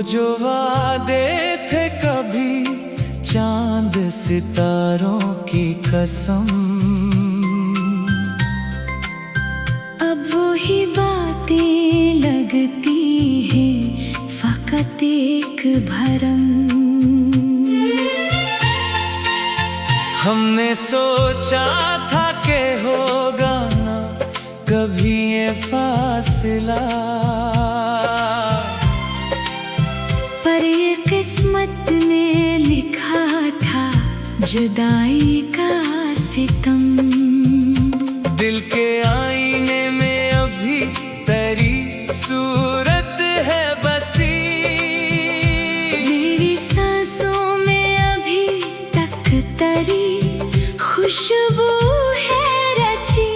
जो वादे थे कभी चांद सितारों की कसम, अब वही बातें लगती हैं फकत एक भरम। हमने सोचा था कि होगा ना कभी ये फासला, पर ये किस्मत ने लिखा था जुदाई का सितम। दिल के आईने में अभी तेरी सूरत है बसी, मेरी सांसों में अभी तक तेरी खुशबू है रची।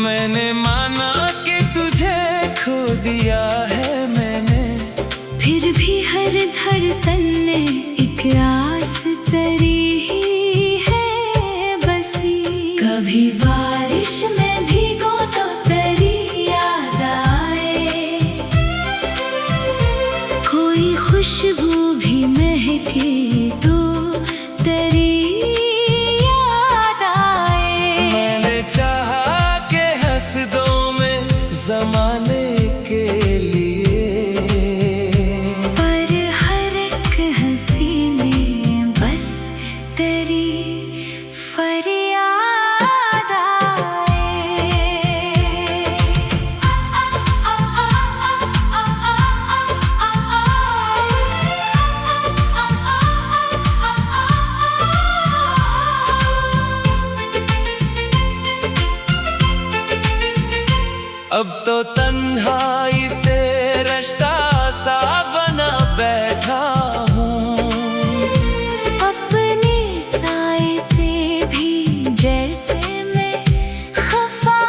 मैंने माना कि तुझे खो दिया है मैंने, फिर भी हर धड़कन ने एक आस तेरी ही है बसी। कभी बारिश में भीगो तो तेरी याद आए, कोई खुशबू भी महके तो तेरी याद आए। मैंने चाहा कि हंस दो मैं ज़माने के लिए, पर हर एक हंसी में बस तेरी फरियाद आए। अब तो तन्हाई से रास्ता सा बना बैठा हूँ, अपने साए से भी जैसे मैं खफा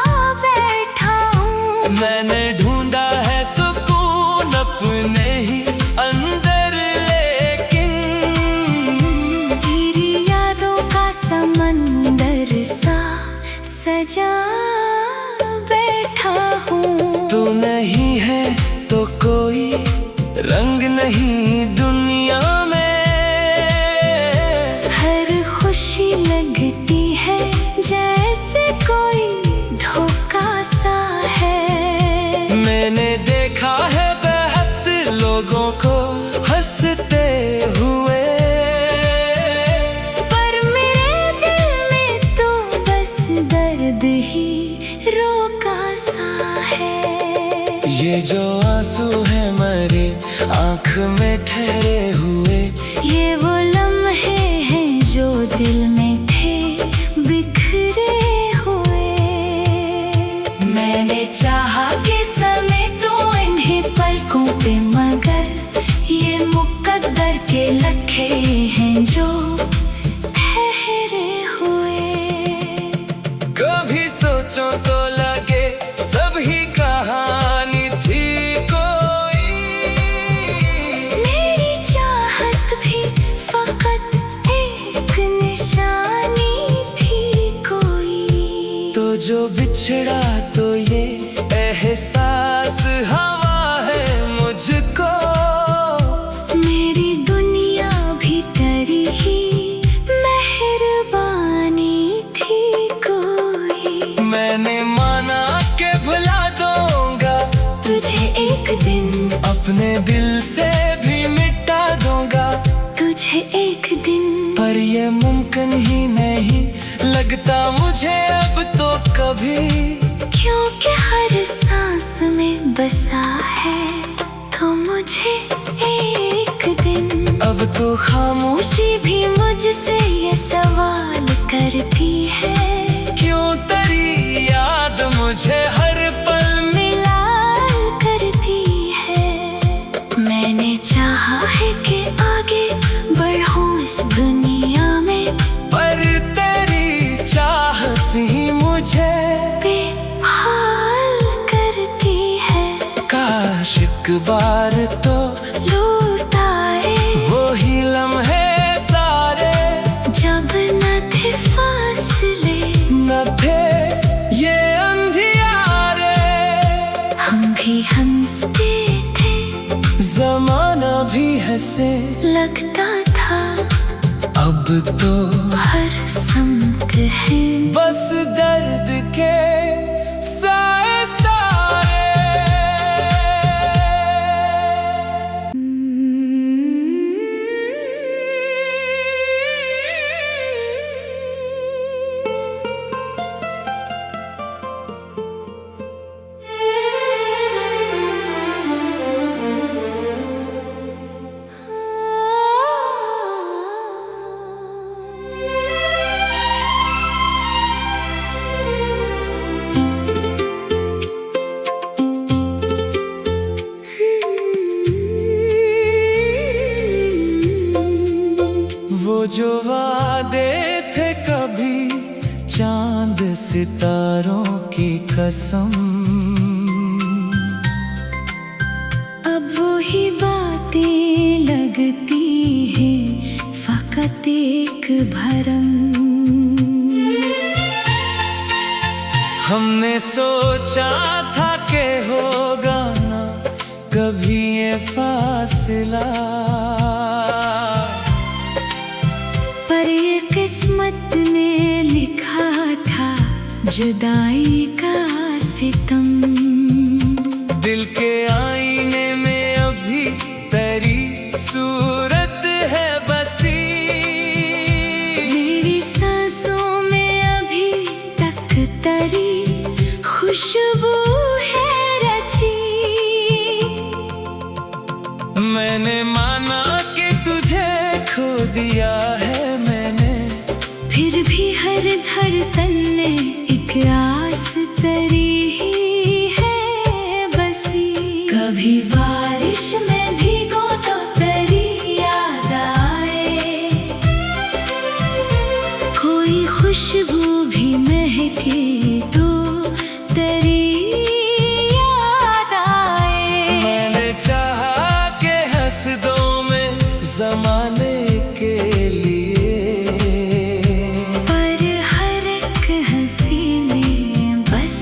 बैठा हूँ। मैंने ढूंढा है सुकून अपने ही अंदर, लेकिन तेरी यादों का समंदर सा सजा बैठा हूँ। तू नहीं है तो कोई रंग नहीं दुनिया में, हर खुशी लगती है जैसे कोई धोखा सा है। मैंने देखा है बहुत लोगों को हंसते हुए, पर मेरे दिल में तो बस दर्द ही रोका सा है। ये जो आंसू है मरे आँख में ठहरे हुए, ये वो लम्हे हैं जो दिल में थे बिखरे हुए। मैंने चाहा कि समेटूं इन्हें पलकों पे, मगर ये मुकद्दर के लखे हैं जो ठहरे हुए। कभी सोचो तो लगे सभी कहानी थी कोई, मेरी चाहत भी फकत एक निशानी थी कोई। तो जो बिछड़ा तो ये एहसास हवा है मुझको, मेरी दुनिया भी तेरी ही मेहरबानी थी कोई। मैंने माना कि भुला दूंगा तुझे एक दिन, अपने दिल से भी मिटा दूंगा तुझे एक दिन, पर ये मुमकिन ही नहीं लगता मुझे अब तो कभी, क्योंकि हर सांस में बसा है तो मुझे एक दिन। अब तो खामोशी भी मुझसे ये सवाल करती है, क्यों तेरी याद मुझे हर पल मिला करती है। मैंने चाहा है कि आगे बढ़ूं इस दुनिया में, पर तेरी चाहत ही मुझे बेहाल करती है। काश एक बार तो लौट आए वो ही लम्हे सारे, जब न थे फासले न थे ये अंधियारे। हम भी हंसते ऐसे लगता था अब तो हर संग है बस दर्द के साए सारे। वो जो वादे थे कभी चांद सितारों की कसम, अब वही बातें लगती हैं फकत एक भरम। हमने सोचा था कि होगा ना कभी ये फासला, पर ये किस्मत ने लिखा था जुदाई का सितम। दिल के आईने में अभी तेरी सूरत है बसी, मेरी सांसों में अभी तक तेरी खुशबू है रची। मैंने माना कि तुझे खो दिया है मैंने, फिर भी हर धड़कन ने एक आस तेरी ही है बसी। कभी बारिश में भीगो तो तेरी याद आए, कोई खुशबू भी महके तो तेरी याद आए। मैंने चाहा कि हंस दो मैं जमाने के लिए, पर हर एक हंसी में बस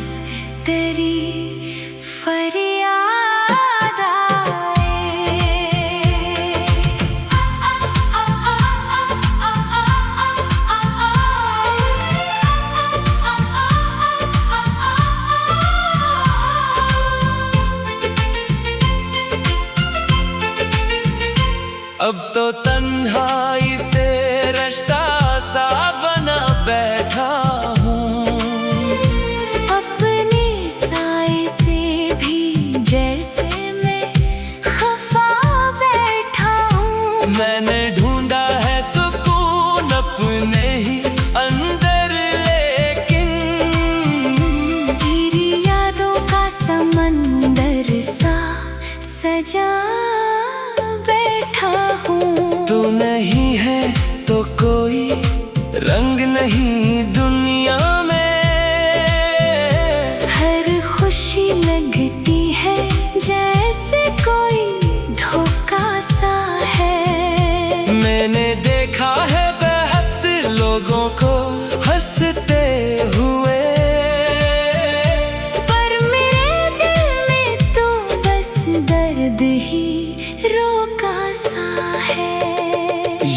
तेरी फरियाद आए। अब तो तन्हाई से रास्ता सा बना बैठा हूँ, अपने साए से भी जैसे मैं खफा बैठा हूँ। मैंने ढूंढा है सुकून अपने ही अंदर, लेकिन तेरी यादों का समंदर सा सजा बैठा हूँ। तू नहीं है तो कोई रंग नहीं दुनिया में, हर खुशी लगती है जैसे कोई धोखा सा है। मैंने देखा है बहुत लोगों को हंसते हुए, पर मेरे दिल में तो बस दर्द ही रोका सा है।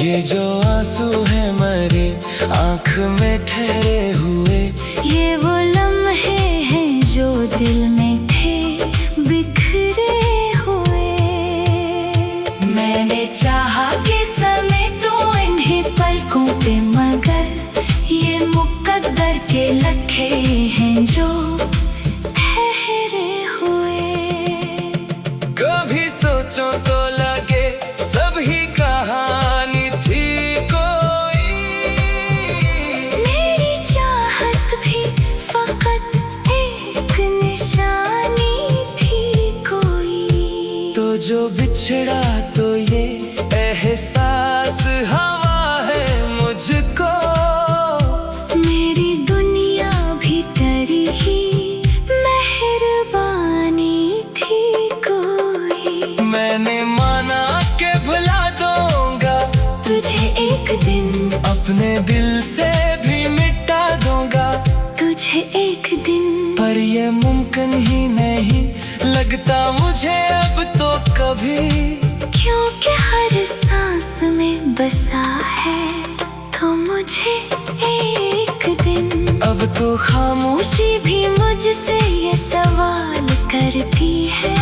ये जो आंसू है मरे आँख में ठहरे हुए, ये वो लम्हे हैं जो दिल में थे बिखरे हुए। मैंने चाहा कि समेटो इन्हें पलकों पे, मगर ये मुकद्दर के लखे हैं जो ठहरे हुए। कभी सोचो तो लगे सभी कहानी थी कोई, मेरी चाहत भी फकत एक निशानी थी कोई। तो जो बिछड़ा तो ये एहसास हवा है मुझको, मेरी दुनिया भी तेरी ही मेहरबानी थी कोई। मैंने माना कि भुला दूंगा तुझे एक दिन, अपने दिल से भी मिटा दूंगा तुझे एक दिन, पर ये मुमकिन ही नहीं लगता मुझे अब तो कभी। क्योंकि हर सांस में बसा है तो मुझे एक दिन। अब तो खामोशी भी मुझसे ये सवाल करती है,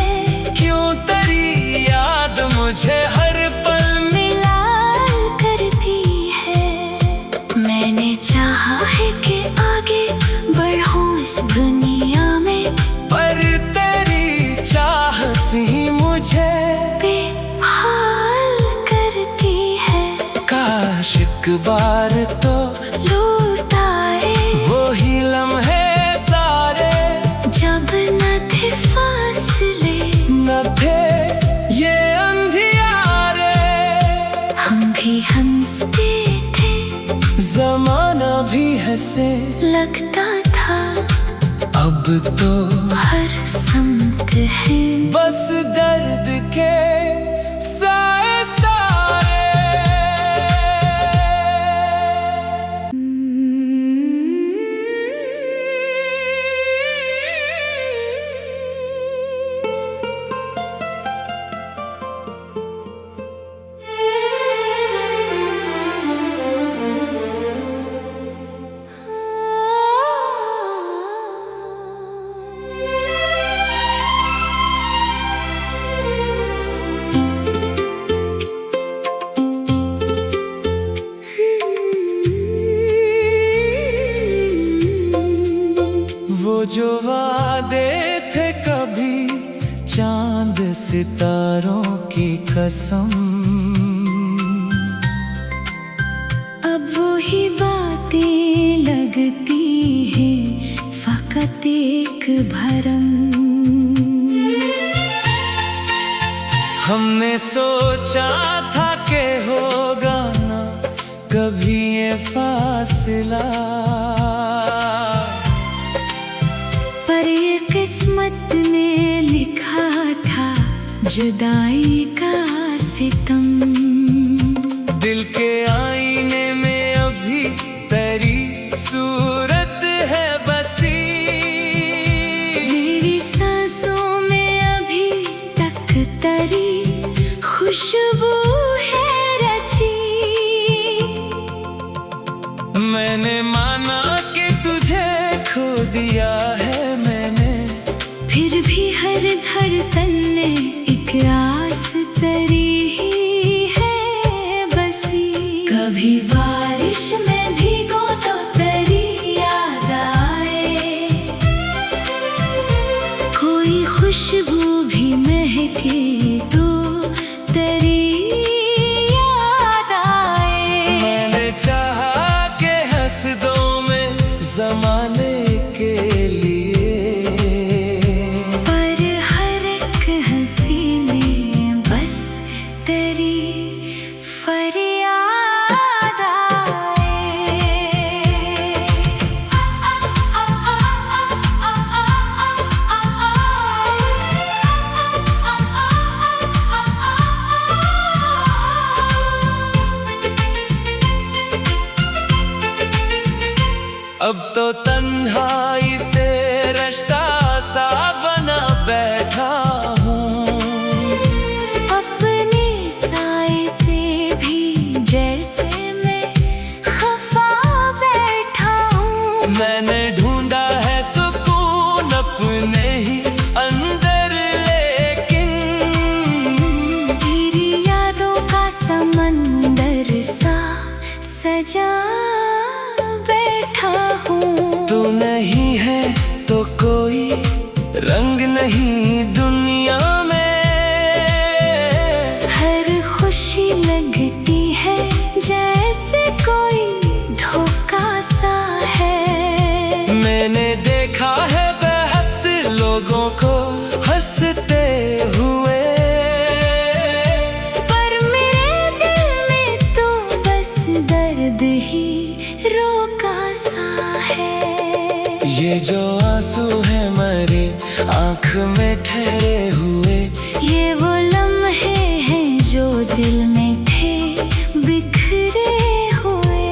क्यों तेरी याद मुझे हर पल मिला करती है। मैंने चाहा है कि आगे बढ़ूं इस दुनिया में, पर तेरी चाहत ही मुझे बेहाल करती है। काश एक बार तो लौट आए वो ही लम्हे सारे, जब न थे फासले न थे ये अंधियारे। हम भी हंसते थे, जमाना भी हंसे लगता था। अब तो हर समत है बस दर्द के साए सारे। वो जो वादे थे कभी चांद सितारों की कसम, अब वही बातें लगती हैं फकत एक भरम। हमने सोचा था कि होगा ना कभी ये फासला, पर ये किस्मत ने लिखा था जुदाई का सितम। दिल के आईने में अभी तेरी सूरत है बसी, मेरी सांसों में अभी तक तेरी खुशबू है रची। मैंने माना कि तुझे खो दिया है मैंने, फिर भी हर धड़कन ने एक आस तेरी ही है बसी। कभी बारिश में भीगो तो तेरी याद आए, कोई खुशबू भी महके तो तेरी याद आए। मैंने चाहा कि हंस दो मैं जमाने के लिए, पर हर एक हंसी में बस तेरी फरियाद अब तो तन्हाई से रास्ता सा बना बैठा हूँ, अपने साए से भी जैसे मैं खफा बैठा हूँ। मैंने ढूंढा है सुकून अपने ही अंदर, लेकिन तेरी यादों का समंदर सा सजा बैठा हूँ। तू नहीं है तो कोई रंग नहीं दुनिया में, हर खुशी लगती है जैसे कोई धोखा सा है। मैंने देखा है बेहद लोगों को हंसते हुए, पर मेरे दिल में तो बस दर्द ही रोका सा है। ये जो आंसू है मरे आँख में ठहरे हुए, ये वो लम्हे हैं जो दिल में थे बिखरे हुए।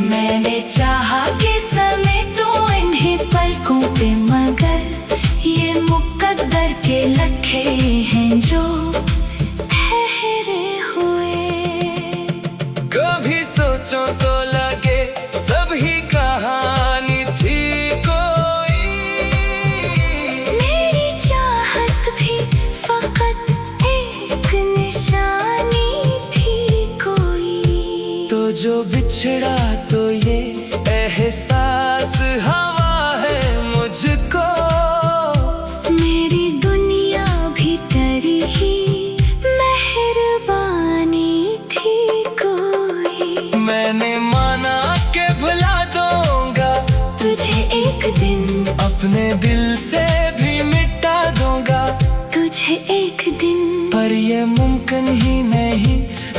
मैंने चाहा कि समेटूं इन्हें पलकों पे, मगर ये मुकद्दर के लखे हैं जो बिछड़ा तो ये एहसास हवा है मुझको। मेरी दुनिया भी तेरी ही मेहरबानी थी कोई। मैंने माना के भुला दूंगा तुझे एक दिन, अपने दिल से भी मिटा दूंगा तुझे एक दिन। पर ये मुमकिन ही नहीं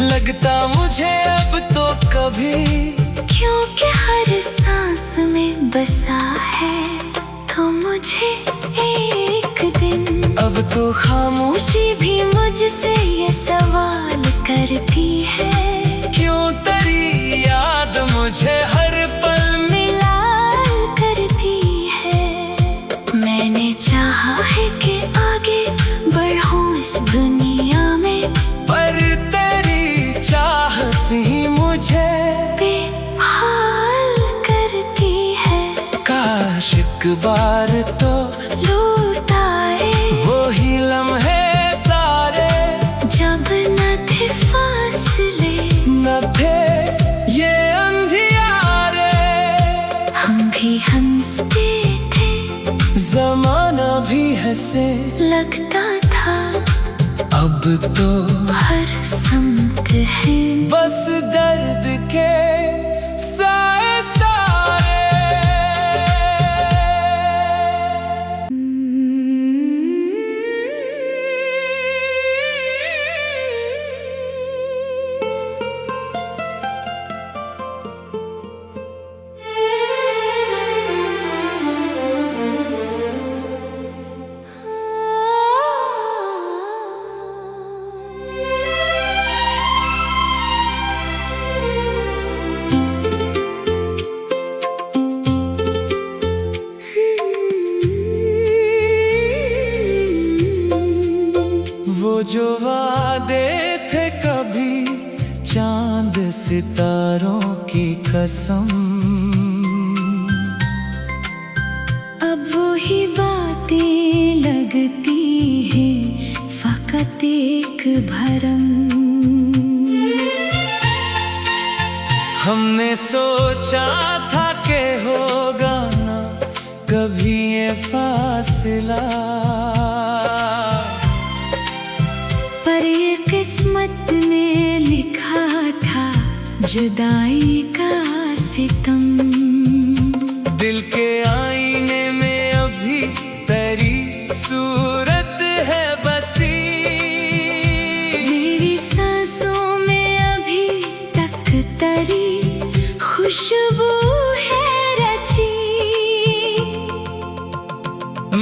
लगता मुझे अब तो कभी, क्योंकि हर सांस में बसा है तो मुझे एक दिन। अब तो खामोशी भी मुझसे ये सवाल करती है, क्यों तेरी याद मुझे हर पल मिला करती है। मैंने चाहा है कि आगे बढ़ूं इस दुनिया में, पर तेरी चाहत ही मुझे बेहाल करती है। काश एक बार तो लौट आए वो ही लम्हे सारे, जब न थे फासले, न थे ये अंधियारे। हम भी हंसते थे, जमाना भी हंसे लगता था। अब तो हर समत है बस दर्द के साए सारे। वो जो वादे थे कभी चांद सितारों की कसम, अब वही बातें लगती हैं फकत एक भरम। हमने सोचा था कि होगा ना कभी ये फासला, पर ये किस्मत ने लिखा था जुदाई का सितम। दिल के आईने में अभी तेरी सूरत है बसी, मेरी सांसों में अभी तक तेरी खुशबू है रची।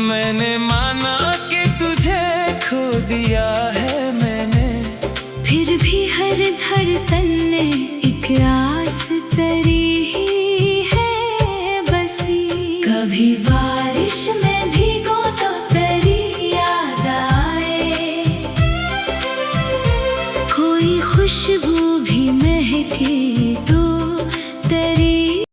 मैंने माना कि तुझे खो दिया है मैंने, फिर भी हर धड़कन ने एक आस तेरी ही है बसी। कभी बारिश में भीगो तो तेरी याद आए, कोई खुशबू भी महके तो